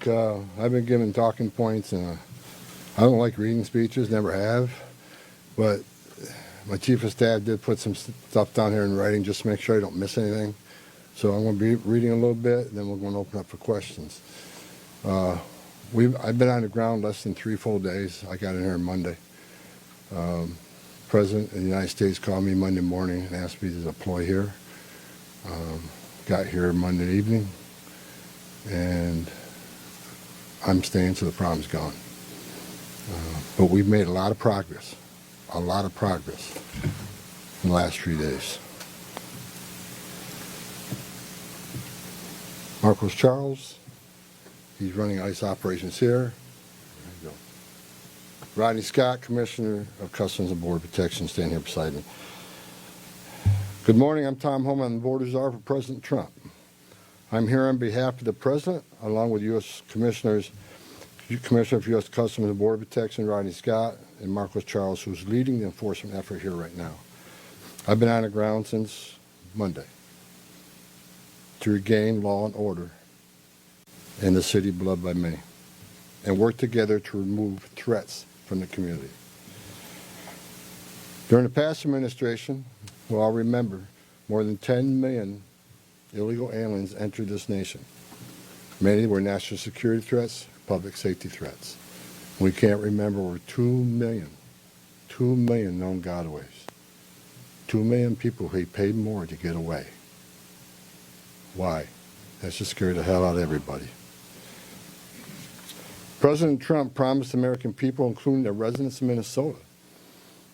Look, I've been given talking points, and I don't like reading speeches, never have, but my chief of staff did put some stuff down here in writing just to make sure I don't miss anything. So I'm going to be reading a little bit, and then we're going to open up for questions. I've been on the ground less than 3 full days. I got in here Monday. President of the United States called me Monday morning and asked me to deploy here. Got here Monday evening, and I'm staying till the problem's gone. But we've made a lot of progress in the last 3 days. Marcos Charles, he's running ICE operations here. There you go. Rodney Scott, Commissioner of Customs and Border Protection, standing here beside me. Good morning, I'm Tom Homan, I'm the Border Czar for President Trump. I'm here on behalf of the President, along with U.S. Commissioner of U.S. Customs and Border Protection, Rodney Scott, and Marcos Charles, who's leading the enforcement effort here right now. I've been on the ground since Monday to regain law and order in the city beloved by many, and work together to remove threats from the community. During the past administration, we'll all remember, more than 10 million illegal aliens entered this nation. Many were national security threats, public safety threats. We can't remember over 2 million known gotaways. 2 million people who paid more to get away. Why? That should scare the hell out of everybody. President Trump promised the American people, including the residents of Minnesota,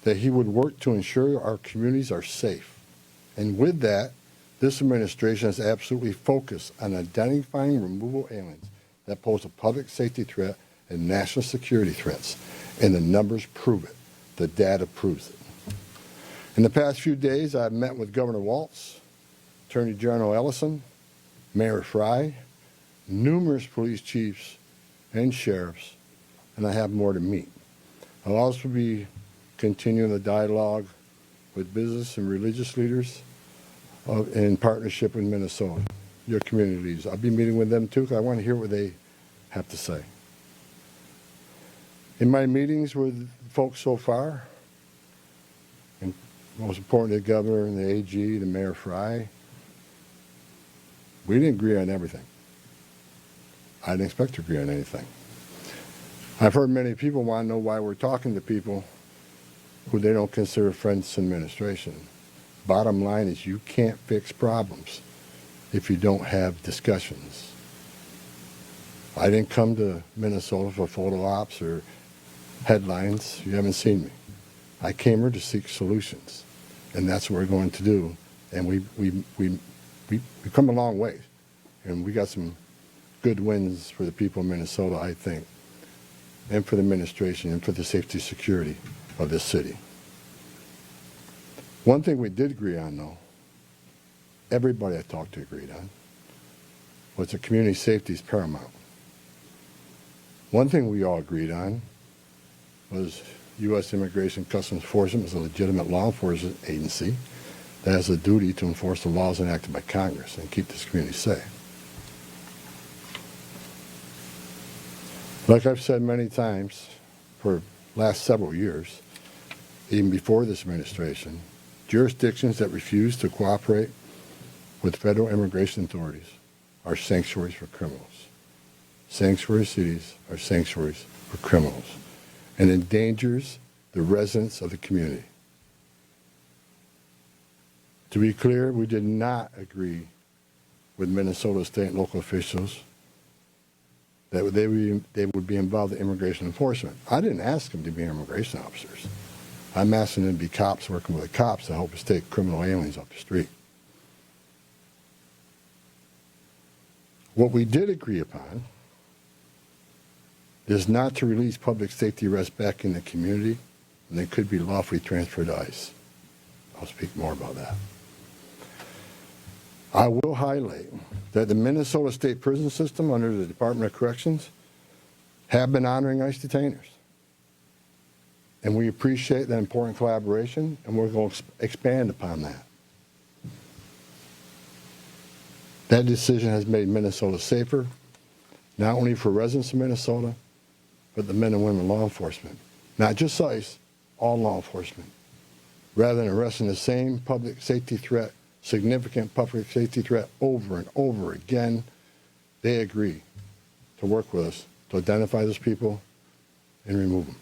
that he would work to ensure our communities are safe. And with that, this administration has absolutely focused on identifying removal aliens that pose a public safety threat and national security threats. And the numbers prove it. The data proves it. In the past few days, I've met with Governor Walz, Attorney General Ellison, Mayor Frey, numerous police chiefs and sheriffs, and I have more to meet. I'll also be continuing the dialogue with business and religious leaders in partnership with Minnesota, your community leaders. I'll be meeting with them too, because I want to hear what they have to say. In my meetings with folks so far, and most importantly, the governor and the AG, the Mayor Frey, we didn't agree on everything. I didn't expect to agree on anything. I've heard many people want to know why we're talking to people who they don't consider friends in administration. Bottom line is you can't fix problems if you don't have discussions. I didn't come to Minnesota for photo ops or headlines. You haven't seen me. I came here to seek solutions, and that's what we're going to do. And we've come a long way, and we got some good wins for the people of Minnesota, I think, and for the administration and for the safety and security of this city. One thing we did agree on, though, everybody I talked to agreed on, was that community safety is paramount. One thing we all agreed on was U.S. Immigration Customs Enforcement is a legitimate law enforcement agency that has a duty to enforce the laws enacted by Congress and keep this community safe. Like I've said many times for the last several years, even before this administration, jurisdictions that refuse to cooperate with federal immigration authorities are sanctuaries for criminals. Sanctuary cities are sanctuaries for criminals, and endangers the residents of the community. To be clear, we did not agree with Minnesota state and local officials that they would be involved in immigration enforcement. I didn't ask them to be immigration officers. I'm asking them to be cops working with the cops to help us take criminal aliens off the street. What we did agree upon is not to release public safety arrests back in the community, and they could be lawfully transferred to ICE. I'll speak more about that. I will highlight that the Minnesota State Prison System under the Department of Corrections have been honoring ICE detainers. And we appreciate that important collaboration, and we're going to expand upon that. That decision has made Minnesota safer, not only for residents of Minnesota, but the men and women in law enforcement. Not just ICE, all law enforcement. Rather than arresting the same public safety threat, significant public safety threat over and over again, they agree to work with us to identify those people and remove them.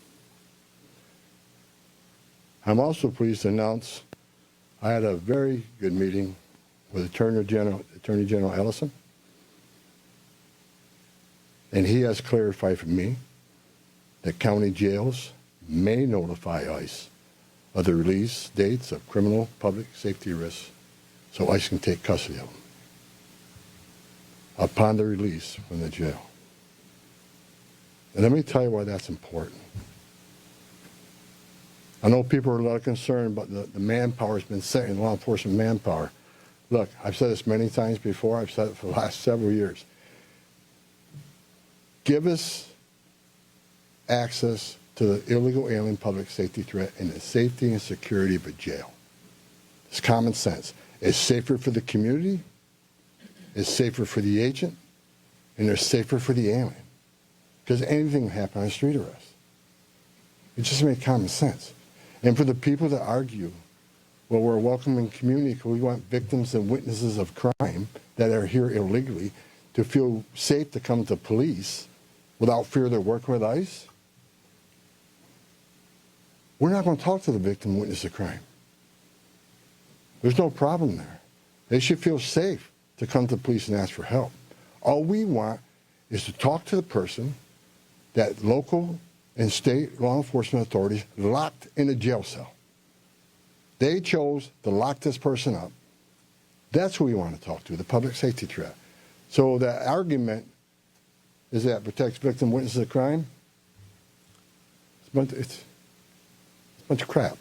I'm also pleased to announce I had a very good meeting with Attorney General Ellison, and he has clarified for me that county jails may notify ICE of the release dates of criminal public safety risks so ICE can take custody of them upon their release from the jail. And let me tell you why that's important. I know people are a lot concerned about the manpower has been set in law enforcement manpower. Look, I've said this many times before. I've said it for the last several years. Give us access to the illegal alien public safety threat and the safety and security of a jail. It's common sense. It's safer for the community, it's safer for the agent, and it's safer for the alien. Because anything can happen on a street arrest. It just makes common sense. And for the people that argue, well, we're a welcoming community because we want victims and witnesses of crime that are here illegally to feel safe to come to police without fear they're working with ICE, we're not going to talk to the victim and witness of crime. There's no problem there. They should feel safe to come to police and ask for help. All we want is to talk to the person that local and state law enforcement authorities locked in a jail cell. They chose to lock this person up. That's who we want to talk to, the public safety threat. So the argument is that protects victim witnesses of crime. It's a bunch of crap.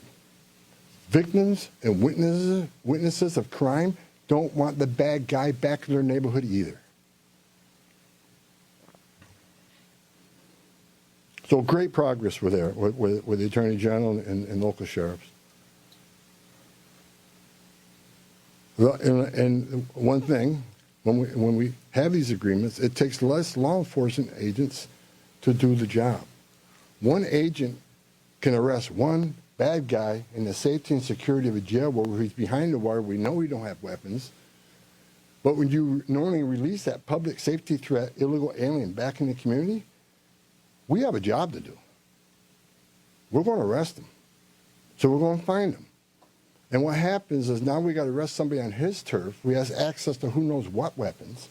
Victims and witnesses of crime don't want the bad guy back in their neighborhood either. So great progress with the Attorney General and local sheriffs. And one thing, when we have these agreements, it takes less law enforcement agents to do the job. One agent can arrest one bad guy in the safety and security of a jail where he's behind the wire, we know we don't have weapons. But when you normally release that public safety threat, illegal alien back in the community, we have a job to do. We're going to arrest him. So we're going to find him. And what happens is now we got to arrest somebody on his turf. We have access to who knows what weapons.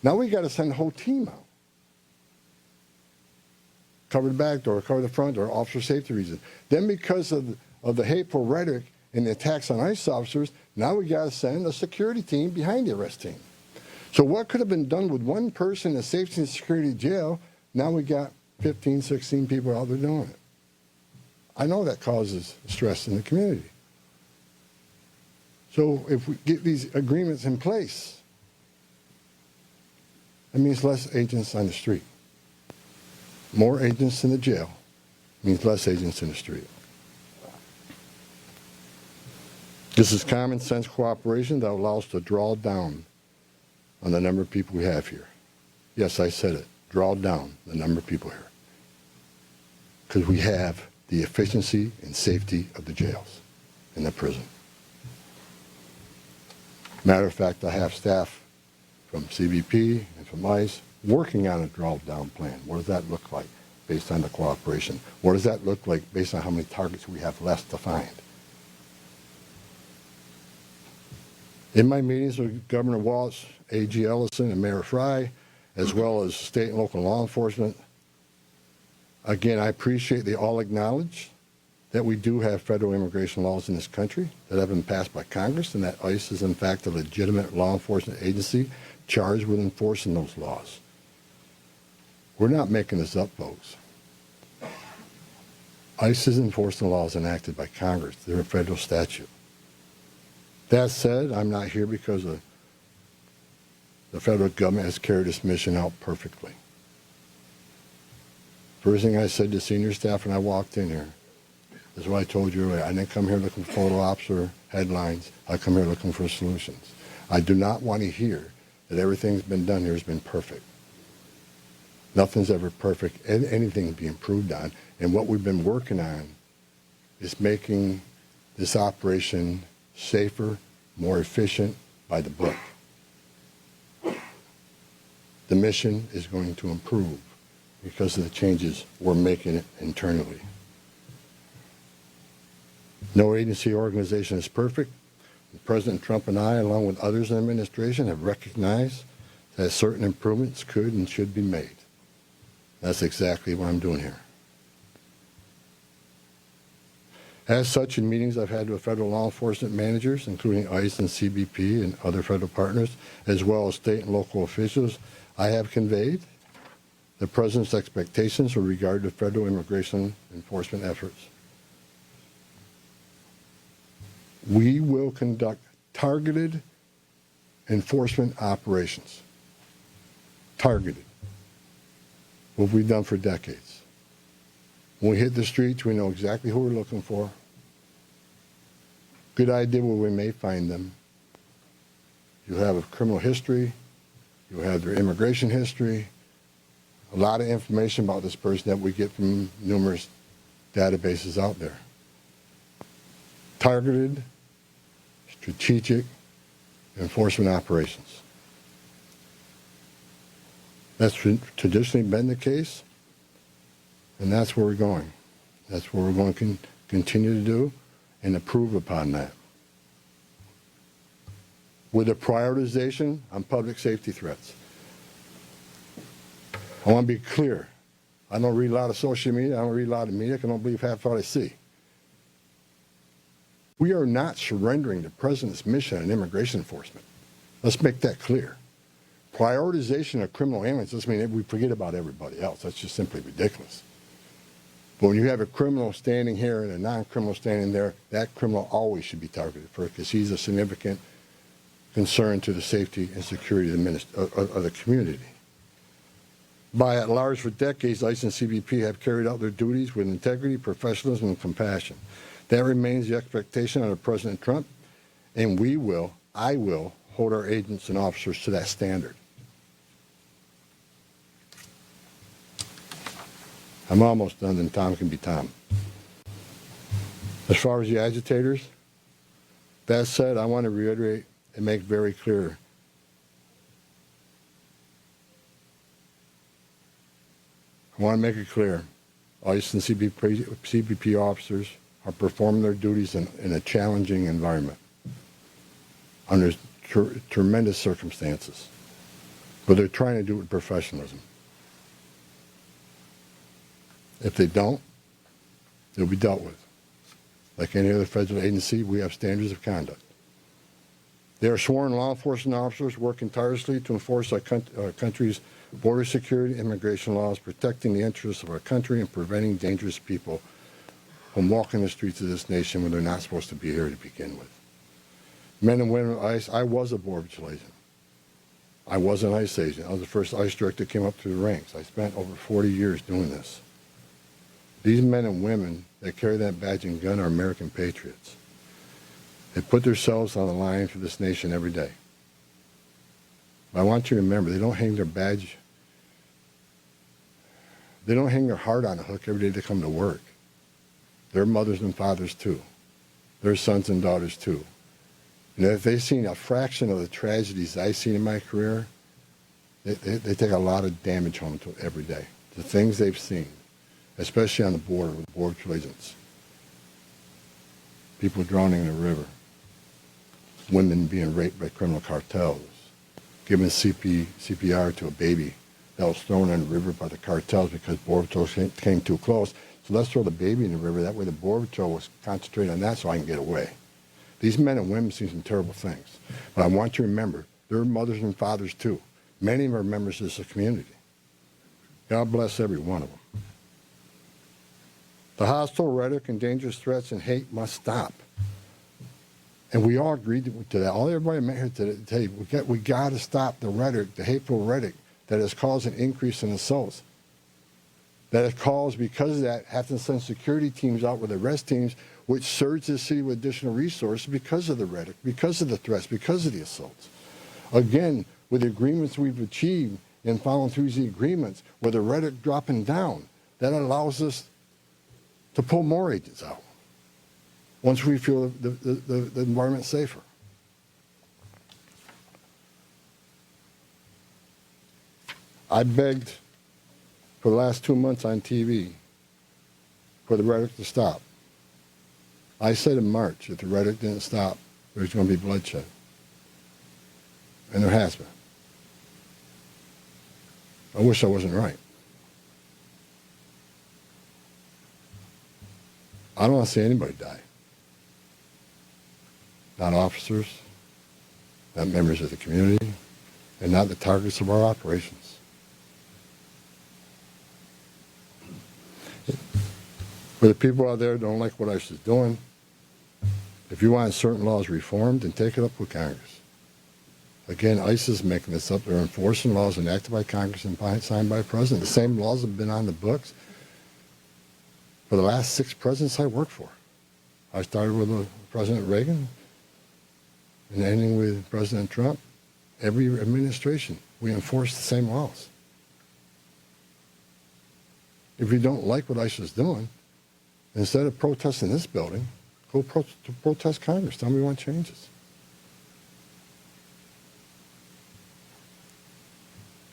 Now we got to send the whole team out. Cover the back door, cover the front door, officer safety reasons. Then because of the hateful rhetoric and the attacks on ICE officers, now we got to send a security team behind the arrest team. So what could have been done with one person in a safety and security jail, now we got 15, 16 people out there doing it. I know that causes stress in the community. So if we get these agreements in place, that means less agents on the street. More agents in the jail means less agents in the street. This is common sense cooperation that allows us to draw down on the number of people we have here. Yes, I said it. Draw down the number of people here. Because we have the efficiency and safety of the jails and the prison. Matter of fact, I have staff from CBP and from ICE working on a draw-down plan. What does that look like based on the cooperation? What does that look like based on how many targets we have left to find? In my meetings with Governor Walz, AG Ellison, and Mayor Fry, as well as state and local law enforcement, again, I appreciate they all acknowledge that we do have federal immigration laws in this country that have been passed by Congress, and that ICE is in fact a legitimate law enforcement agency charged with enforcing those laws. We're not making this up, folks. ICE is enforcing laws enacted by Congress. They're a federal statute. That said, I'm not here because the federal government has carried this mission out perfectly. First thing I said to senior staff when I walked in here is what I told you earlier. I didn't come here looking for photo ops or headlines. I come here looking for solutions. I do not want to hear that everything's been done here has been perfect. Nothing's ever perfect, and anything can be improved on. And what we've been working on is making this operation safer, more efficient, by the book. The mission is going to improve because of the changes we're making internally. No agency or organization is perfect. President Trump and I, along with others in the administration, have recognized that certain improvements could and should be made. That's exactly what I'm doing here. As such, in meetings I've had with federal law enforcement managers, including ICE and CBP and other federal partners, as well as state and local officials, I have conveyed the President's expectations with regard to federal immigration enforcement efforts. We will conduct targeted enforcement operations. Targeted. What we've done for decades. When we hit the streets, we know exactly who we're looking for. Good idea where we may find them. You have a criminal history. You have their immigration history. A lot of information about this person that we get from numerous databases out there. Targeted, strategic enforcement operations. That's traditionally been the case, and that's where we're going. That's what we're going to continue to do and improve upon that. With a prioritization on public safety threats. I want to be clear. I don't read a lot of social media. I don't read a lot of media. I don't believe half what I see. We are not surrendering the President's mission on immigration enforcement. Let's make that clear. Prioritization of criminal aliens doesn't mean that we forget about everybody else. That's just simply ridiculous. But when you have a criminal standing here and a non-criminal standing there, that criminal always should be targeted first because he's a significant concern to the safety and security of the community. By and large, for decades, ICE and CBP have carried out their duties with integrity, professionalism, and compassion. That remains the expectation under President Trump, and I will, hold our agents and officers to that standard. I'm almost done, and Tom can be Tom. As far as the agitators, that said, I want to reiterate and make very clear. I want to make it clear. ICE and CBP officers are performing their duties in a challenging environment under tremendous circumstances. But they're trying to do it with professionalism. If they don't, they'll be dealt with. Like any other federal agency, we have standards of conduct. They are sworn law enforcement officers working tirelessly to enforce our country's border security, immigration laws, protecting the interests of our country and preventing dangerous people from walking the streets of this nation when they're not supposed to be here to begin with. Men and women of ICE, I was a Border Patrol agent. I was an ICE agent. I was the first ICE director that came up through the ranks. I spent over 40 years doing this. These men and women that carry that badge and gun are American patriots. They put themselves on the line for this nation every day. But I want you to remember, they don't hang their badge, they don't hang their heart on a hook every day they come to work. They're mothers and fathers too. They're sons and daughters too. You know, if they've seen a fraction of the tragedies I've seen in my career, they take a lot of damage home to every day. The things they've seen, especially on the border with Border Patrol agents. People drowning in the river. Women being raped by criminal cartels. Giving CPR to a baby that was thrown in the river by the cartels because Border Patrol came too close. So let's throw the baby in the river. That way the Border Patrol was concentrating on that so I can get away. These men and women see some terrible things. But I want you to remember, they're mothers and fathers too. Many of them are members of this community. God bless every one of them. The hostile rhetoric and dangerous threats and hate must stop. And we all agreed to that. All everybody met here today, we got to stop the rhetoric, the hateful rhetoric that has caused an increase in assaults. That has caused, because of that, have to send security teams out with arrest teams, which surge the city with additional resources because of the rhetoric, because of the threats, because of the assaults. Again, with the agreements we've achieved and following through these agreements with the rhetoric dropping down, that allows us to pull more agents out once we feel the environment's safer. I begged for the last 2 months on TV for the rhetoric to stop. I said in March, if the rhetoric didn't stop, there's going to be bloodshed. And there has been. I wish I wasn't right. I don't want to see anybody die. Not officers, not members of the community, and not the targets of our operations. For the people out there who don't like what ICE is doing, if you want certain laws reformed, then take it up with Congress. Again, ICE is making this up. They're enforcing laws enacted by Congress and signed by the President. The same laws have been on the books for the last 6 presidents I worked for. I started with President Reagan and ending with President Trump. Every administration, we enforce the same laws. If you don't like what ICE is doing, instead of protesting this building, go protest Congress. Tell me you want changes.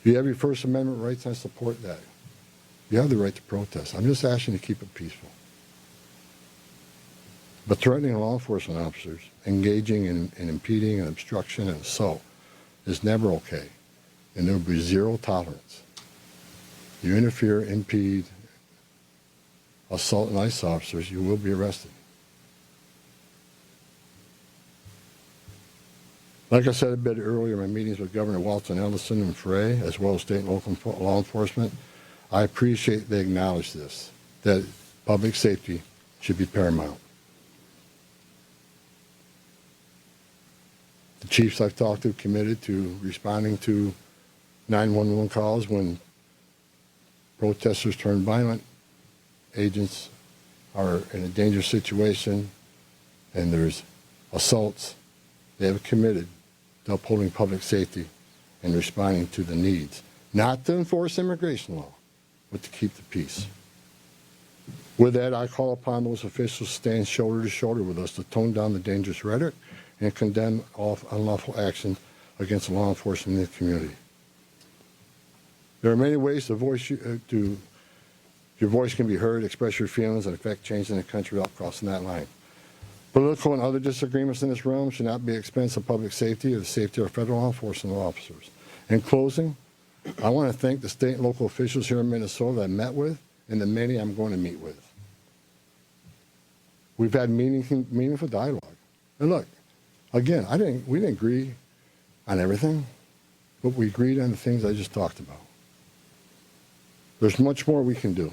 You have your First Amendment rights, and I support that. You have the right to protest. I'm just asking you to keep it peaceful. But threatening law enforcement officers, engaging in impeding and obstruction and assault is never okay. And there will be zero tolerance. You interfere, impede, assault ICE officers, you will be arrested. Like I said a bit earlier in my meetings with Governor Walton, Ellison, and Frey, as well as state and local law enforcement, I appreciate they acknowledge this, that public safety should be paramount. The chiefs I've talked to committed to responding to 911 calls when protesters turn violent, agents are in a dangerous situation, and there's assaults. They have committed to upholding public safety and responding to the needs, not to enforce immigration law, but to keep the peace. With that, I call upon those officials to stand shoulder to shoulder with us to tone down the dangerous rhetoric and condemn all unlawful action against law enforcement in the community. There are many ways your voice can be heard, express your feelings, and affect change in the country without crossing that line. Political and other disagreements in this realm should not be at the expense of public safety or the safety of federal law enforcement officers. In closing, I want to thank the state and local officials here in Minnesota that I met with and the many I'm going to meet with. We've had meaningful dialogue. And look, again, we didn't agree on everything, but we agreed on the things I just talked about. There's much more we can do.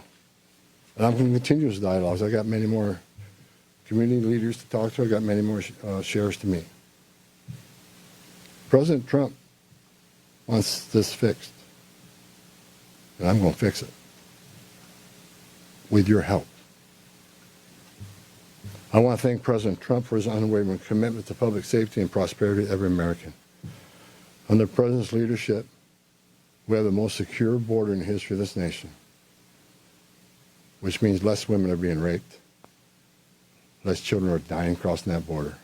And I'm going to continue those dialogues. I got many more community leaders to talk to. I got many more sheriffs to meet. President Trump wants this fixed. And I'm going to fix it. With your help. I want to thank President Trump for his unwavering commitment to public safety and prosperity of every American. Under the President's leadership, we have the most secure border in the history of this nation, which means less women are being raped, less children are dying crossing that border,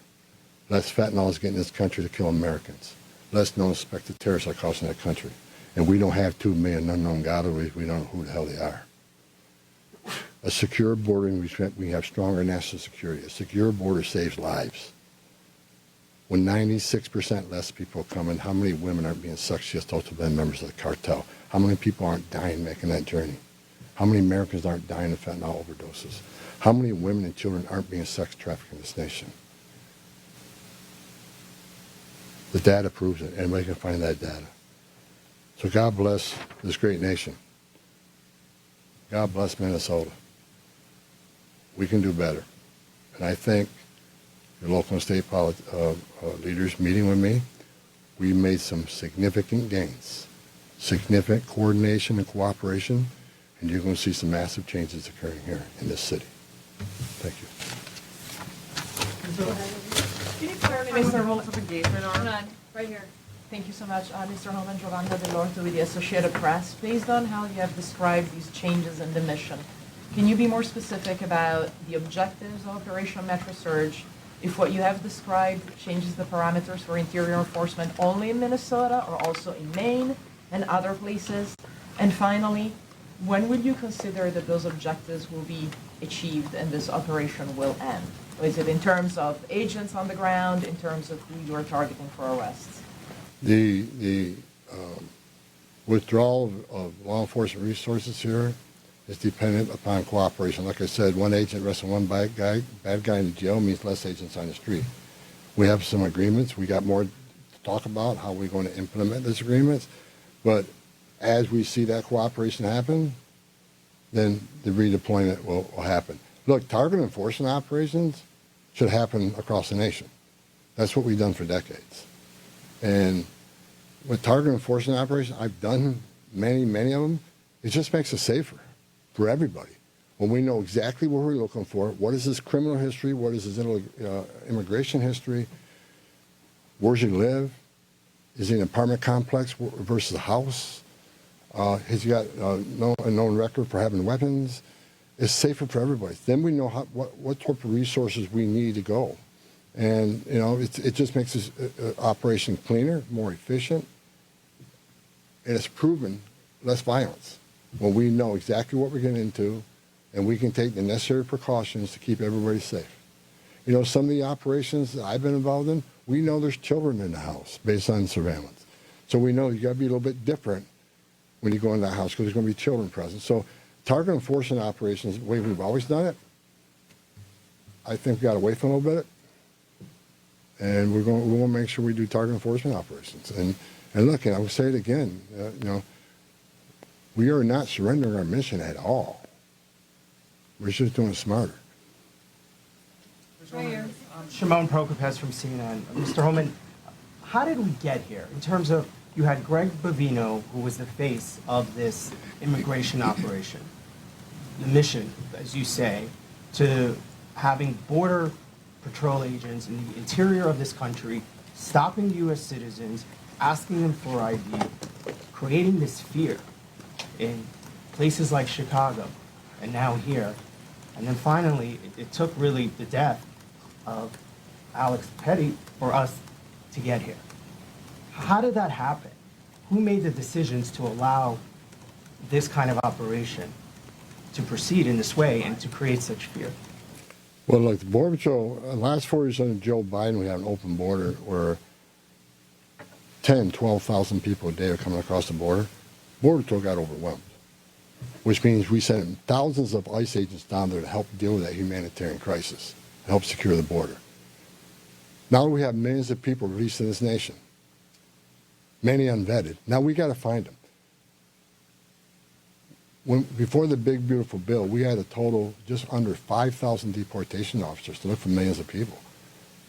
less fentanyl is getting in this country to kill Americans, less known suspected terrorists are crossing that country. And we don't have 2 million unknown gotaways. We don't know who the hell they are. A secure border, we have stronger national security. A secure border saves lives. When 96% less people come in, how many women aren't being successful to be members of the cartel? How many people aren't dying making that journey? How many Americans aren't dying of fentanyl overdoses? How many women and children aren't being sex trafficked in this nation? The data proves it. Anybody can find that data. So God bless this great nation. God bless Minnesota. We can do better. And I thank your local and state leaders meeting with me. We made some significant gains, significant coordination and cooperation, and you're going to see some massive changes occurring here in this city. Thank you. Can you clarify what the rules of engagement are? Hold on, right here. Thank you so much, Mr. Homan. Giovanna Dell'Orto with the Associated Press. Based on how you have described these changes in the mission, can you be more specific about the objectives of Operation Metro Surge? If what you have described changes the parameters for interior enforcement only in Minnesota or also in Maine and other places? And finally, when will you consider that those objectives will be achieved and this operation will end? Or is it in terms of agents on the ground, in terms of who you are targeting for arrests? The withdrawal of law enforcement resources here is dependent upon cooperation. Like I said, one agent arresting one bad guy in the jail means less agents on the street. We have some agreements. We got more to talk about how we're going to implement these agreements. But as we see that cooperation happen, then the redeployment will happen. Look, target enforcement operations should happen across the nation. That's what we've done for decades. And with target enforcement operations, I've done many of them. It just makes us safer for everybody. When we know exactly what we're looking for, what is his criminal history, what is his immigration history, where's he live, is he in an apartment complex versus a house, has he got a known record for having weapons, it's safer for everybody. Then we know what type of resources we need to go. And, you know, it just makes this operation cleaner, more efficient, and it's proven less violence when we know exactly what we're getting into and we can take the necessary precautions to keep everybody safe. You know, some of the operations that I've been involved in, we know there's children in the house based on surveillance. So we know you got to be a little bit different when you go in that house because there's going to be children present. So target enforcement operations, the way we've always done it, I think we got away from a little bit. And we want to make sure we do target enforcement operations. And look, and I will say it again, you know, we are not surrendering our mission at all. We're just doing it smarter. Shimon Prokopez from CNN. Mr. Homan, how did we get here? In terms of, you had Greg Bovino, who was the face of this immigration operation. The mission, as you say, to having border patrol agents in the interior of this country, stopping U.S. citizens, asking them for ID, creating this fear in places like Chicago and now here. And then finally, it took really the death of Alex Petty for us to get here. How did that happen? Who made the decisions to allow this kind of operation to proceed in this way and to create such fear? Well, look, the Border Patrol, in the last 4 years under Joe Biden, we had an open border where 10, 12,000 people a day are coming across the border. Border Patrol got overwhelmed, which means we sent thousands of ICE agents down there to help deal with that humanitarian crisis, help secure the border. Now we have millions of people released in this nation, many unvetted. Now we got to find them. Before the big, beautiful bill, we had a total just under 5,000 deportation officers to look for millions of people,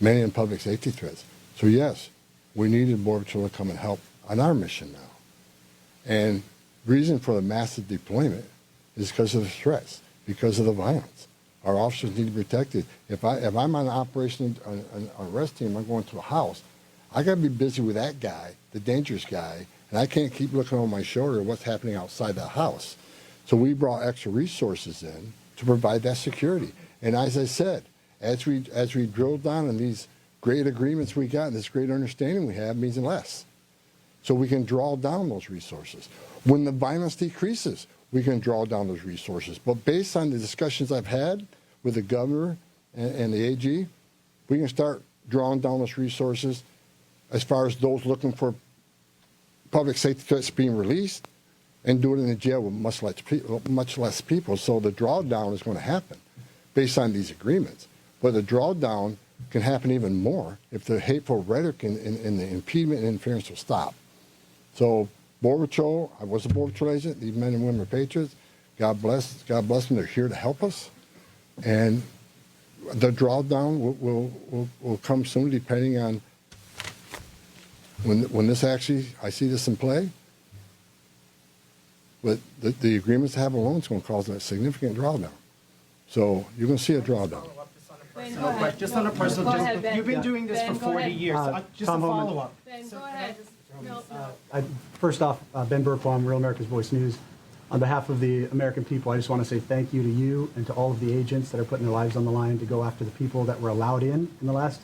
many in public safety threats. So yes, we needed Border Patrol to come and help on our mission now. And reason for the massive deployment is because of the threats, because of the violence. Our officers need to be protected. If I'm on an operation, an arrest team, I'm going to a house, I got to be busy with that guy, the dangerous guy, and I can't keep looking over my shoulder at what's happening outside the house. So we brought extra resources in to provide that security. And as I said, as we drill down on these great agreements we got and this great understanding we have means less. So we can draw down those resources. When the violence decreases, we can draw down those resources. But based on the discussions I've had with the governor and the AG, we can start drawing down those resources as far as those looking for public safety threats being released, and do it in the jail with much less people. So the drawdown is going to happen based on these agreements. But the drawdown can happen even more if the hateful rhetoric and the impediment and interference will stop. So Border Patrol, I was a Border Patrol agent. These men and women are patriots. God bless them. They're here to help us. And the drawdown will come soon, depending on when this actually, I see this in play. But the agreements to have alone is going to cause a significant drawdown. So you're going to see a drawdown. Just on a personal, you've been doing this for 40 years. Just a follow-up. Ben, go ahead. First off, Ben Burpalm, Real America's Voice News. On behalf of the American people, I just want to say thank you to you and to all of the agents that are putting their lives on the line to go after the people that were allowed in the last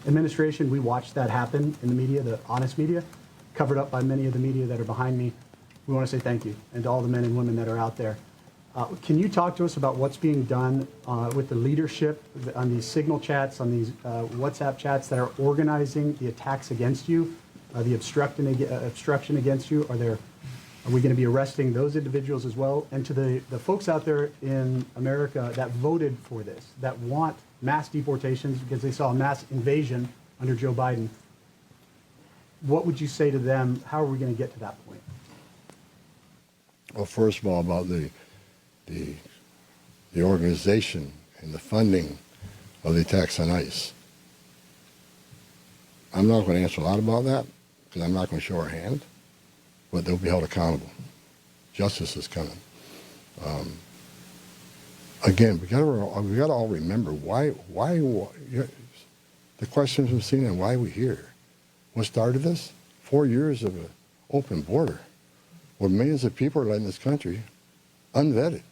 administration. We watched that happen in the media, the honest media, covered up by many of the media that are behind me. We want to say thank you, and to all the men and women that are out there. Can you talk to us about what's being done with the leadership on these signal chats, on these WhatsApp chats that are organizing the attacks against you, the obstruction against you? Are we going to be arresting those individuals as well? And to the folks out there in America that voted for this, that want mass deportations because they saw a mass invasion under Joe Biden, what would you say to them? How are we going to get to that point? Well, first of all, about the organization and the funding of the attacks on ICE. I'm not going to answer a lot about that because I'm not going to show our hand, but they'll be held accountable. Justice is coming. Again, we got to all remember why the questions from CNN, why are we here? What started this? 4 years of an open border where millions of people are letting this country unvetted.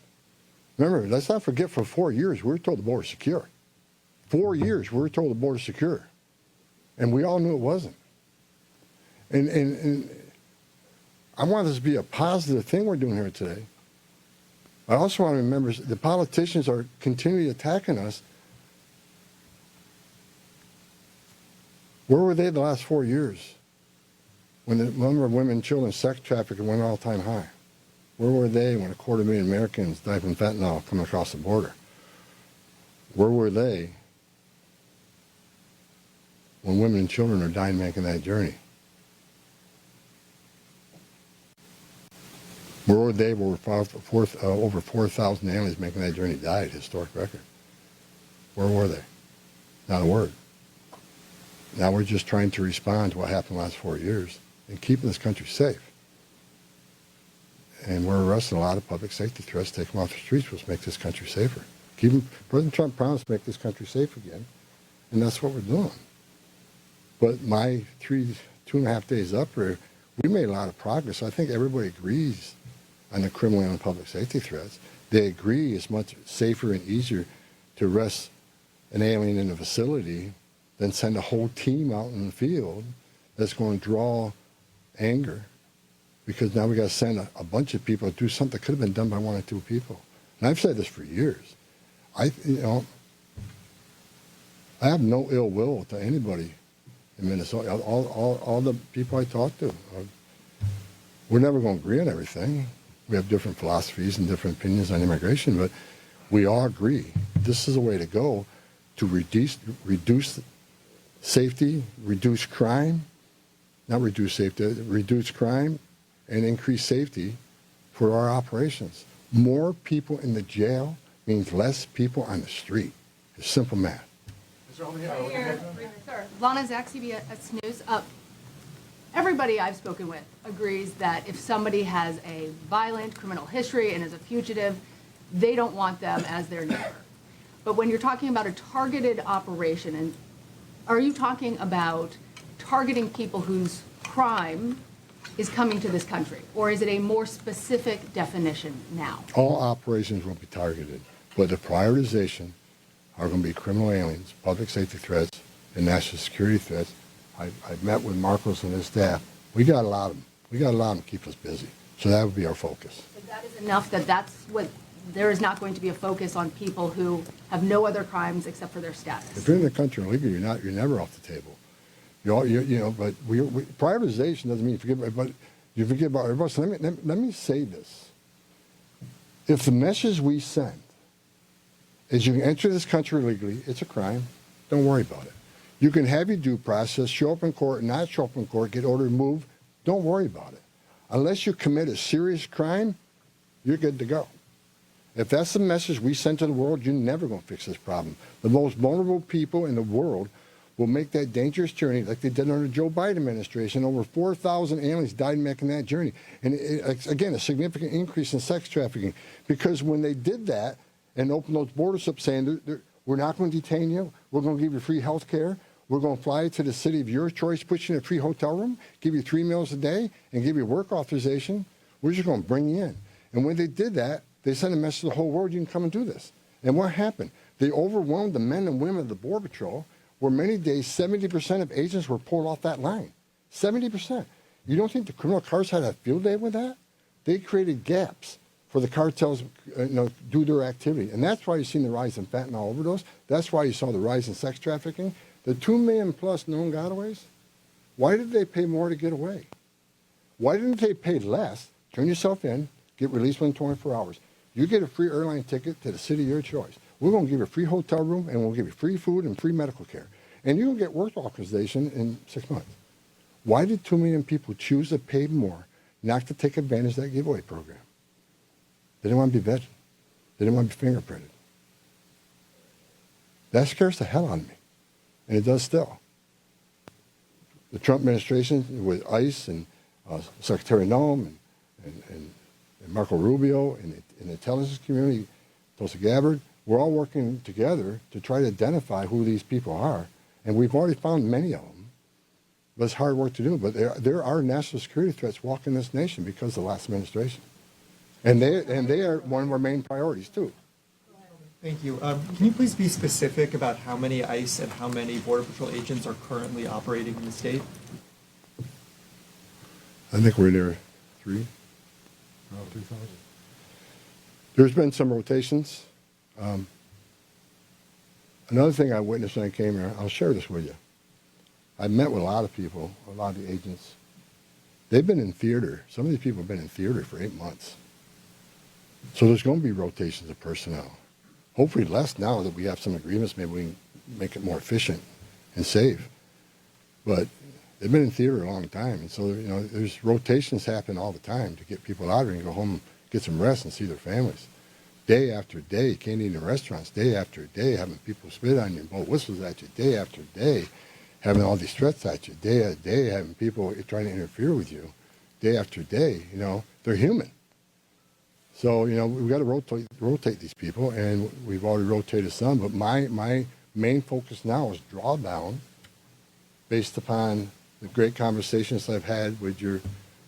Remember, let's not forget, for 4 years, we were told the border was secure. 4 years, we were told the border was secure. And we all knew it wasn't. And I want this to be a positive thing we're doing here today. I also want to remember the politicians are continually attacking us. Where were they the last 4 years when the number of women and children sex trafficking went all-time high? Where were they when 250,000 Americans died from fentanyl coming across the border? Where were they when women and children are dying making that journey? Where were they where over 4,000 aliens making that journey died, historic record? Where were they? Not a word. Now we're just trying to respond to what happened the last 4 years and keeping this country safe. And we're arresting a lot of public safety threats, take them off the streets, which make this country safer. President Trump promised to make this country safe again, and that's what we're doing. But my 2.5 days up here, we made a lot of progress. I think everybody agrees on the criminal and public safety threats. They agree it's much safer and easier to arrest an alien in a facility than send a whole team out in the field that's going to draw anger, because now we got to send a bunch of people to do something that could have been done by 1 or 2 people. And I've said this for years. I have no ill will to anybody in Minnesota. All the people I talk to, we're never going to agree on everything. We have different philosophies and different opinions on immigration, but we all agree this is a way to go to reduce safety, reduce crime, not reduce safety, reduce crime, and increase safety for our operations. More people in the jail means less people on the street. It's simple math. Lana Zach, CBS News. Everybody I've spoken with agrees that if somebody has a violent criminal history and is a fugitive, they don't want them as their neighbor. But when you're talking about a targeted operation, and are you talking about targeting people whose crime is coming to this country, or is it a more specific definition now? All operations will be targeted, but the prioritization are going to be criminal aliens, public safety threats, and national security threats. I've met with Marcos and his staff. We got a lot of them. We got a lot of them to keep us busy. So that would be our focus. But that is enough that's what, there is not going to be a focus on people who have no other crimes except for their status. If you're in the country illegally, you're never off the table. But prioritization doesn't mean you forget about everybody else. Let me say this. If the message we send is you can enter this country illegally, it's a crime, don't worry about it. You can have your due process, show up in court, not show up in court, get ordered removed, don't worry about it. Unless you commit a serious crime, you're good to go. If that's the message we send to the world, you're never going to fix this problem. The most vulnerable people in the world will make that dangerous journey like they did under the Joe Biden administration. Over 4,000 aliens died making that journey. And again, a significant increase in sex trafficking. Because when they did that and opened those borders up saying, we're not going to detain you, we're going to give you free health care, We're going to fly you to the city of your choice, put you in a free hotel room, give you 3 meals a day, and give you work authorization. We're just going to bring you in. And when they did that, they sent a message to the whole world, you can come and do this. And what happened? They overwhelmed the men and women of the Border Patrol, where many days 70% of agents were pulled off that line. 70%. You don't think the criminal cars had a field day with that? They created gaps for the cartels, do their activity. And that's why you've seen the rise in fentanyl overdose. That's why you saw the rise in sex trafficking. The 2 million plus known gotaways, why did they pay more to get away? Why didn't they pay less? Turn yourself in, get released within 24 hours. You get a free airline ticket to the city of your choice. We're going to give you a free hotel room, and we'll give you free food and free medical care. And you'll get work authorization in 6 months. Why did 2 million people choose to pay more not to take advantage of that giveaway program? They didn't want to be vetted. They didn't want to be fingerprinted. That scares the hell out of me. And it does still. The Trump administration with ICE and Secretary Noem and Marco Rubio and the intelligence community, Tulsi Gabbard, we're all working together to try to identify who these people are. And we've already found many of them. But it's hard work to do. But there are national security threats walking this nation because of the last administration. And they are one of our main priorities, too. Thank you. Can you please be specific about how many ICE and how many Border Patrol agents are currently operating in the state? I think we're near 3,000. There's been some rotations. Another thing I witnessed when I came here, I'll share this with you. I met with a lot of people, a lot of the agents. They've been in theater. Some of these people have been in theater for 8 months. So there's going to be rotations of personnel. Hopefully less now that we have some agreements. Maybe we can make it more efficient and safe. But they've been in theater a long time. And so, there's rotations happen all the time to get people out of here and go home, get some rest and see their families. Day after day, you can't eat in restaurants. Day after day, having people spit on you and blow whistles at you. Day after day, having all these threats at you. Day after day, having people trying to interfere with you. Day after day, they're human. So, we've got to rotate these people, and we've already rotated some. But my main focus now is drawdown based upon the great conversations I've had with your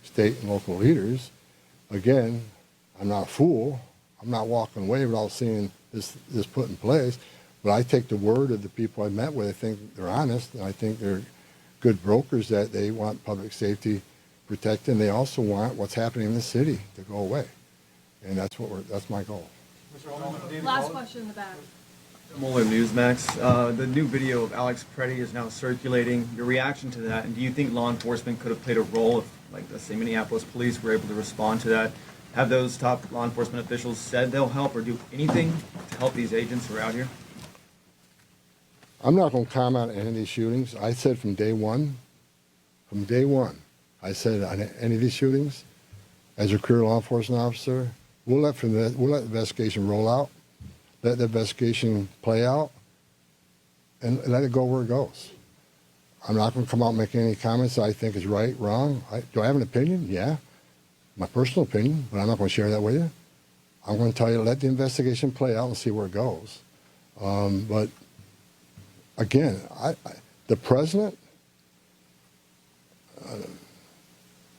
state and local leaders. Again, I'm not a fool. I'm not walking away without seeing this put in place. But I take the word of the people I met with. I think they're honest, and I think they're good brokers that they want public safety protected, and they also want what's happening in the city to go away. And that's my goal. Last question in the back. Mueller Newsmax. The new video of Alex Preddy is now circulating. Your reaction to that, and do you think law enforcement could have played a role if, like, let's say, Minneapolis police were able to respond to that? Have those top law enforcement officials said they'll help or do anything to help these agents who are out here? I'm not going to comment on any of these shootings. I said from day one, I said on any of these shootings, as a career law enforcement officer, we'll let the investigation roll out, let the investigation play out, and let it go where it goes. I'm not going to come out and make any comments that I think is right, wrong. Do I have an opinion? Yeah, my personal opinion, but I'm not going to share that with you. I'm going to tell you, let the investigation play out and see where it goes. But again, the president,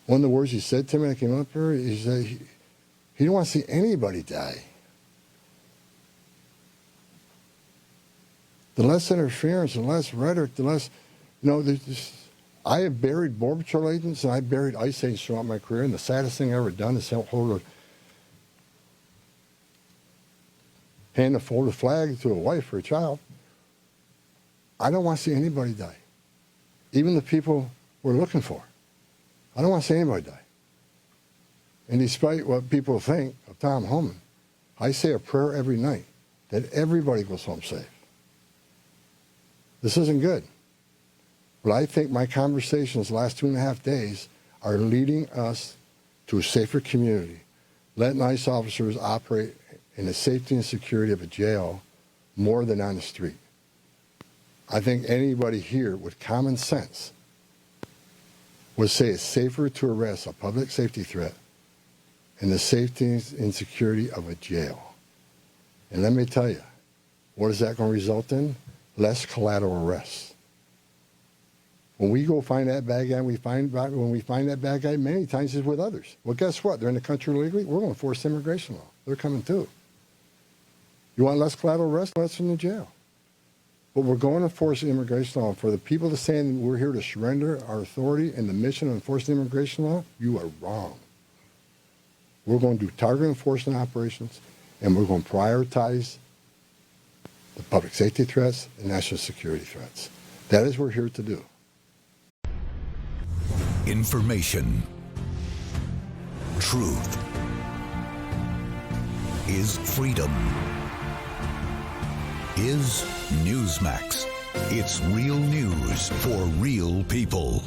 one of the words he said to me when I came up here, he said he didn't want to see anybody die. The less interference, the less rhetoric, the less, I have buried Border Patrol agents and I buried ICE agents throughout my career, and the saddest thing I've ever done is hold hand a folded flag to a wife or a child. I don't want to see anybody die, even the people we're looking for. I don't want to see anybody die. And despite what people think of Tom Homan, I say a prayer every night that everybody goes home safe. This isn't good. But I think my conversations the last 2.5 days are leading us to a safer community, letting ICE officers operate in the safety and security of a jail more than on the street. I think anybody here with common sense would say it's safer to arrest a public safety threat in the safety and security of a jail. And let me tell you, what is that going to result in? Less collateral arrests. When we go find that bad guy, when we find that bad guy, many times it's with others. Well, guess what? They're in the country illegally. We're going to enforce immigration law. They're coming too. You want less collateral arrest? Less in the jail. But we're going to enforce immigration law. For the people to say we're here to surrender our authority and the mission of enforcing immigration law, you are wrong. We're going to do targeted enforcement operations, and we're going to prioritize the public safety threats and national security threats. That is what we're here to do. Information. Truth is freedom. Is Newsmax. It's real news for real people.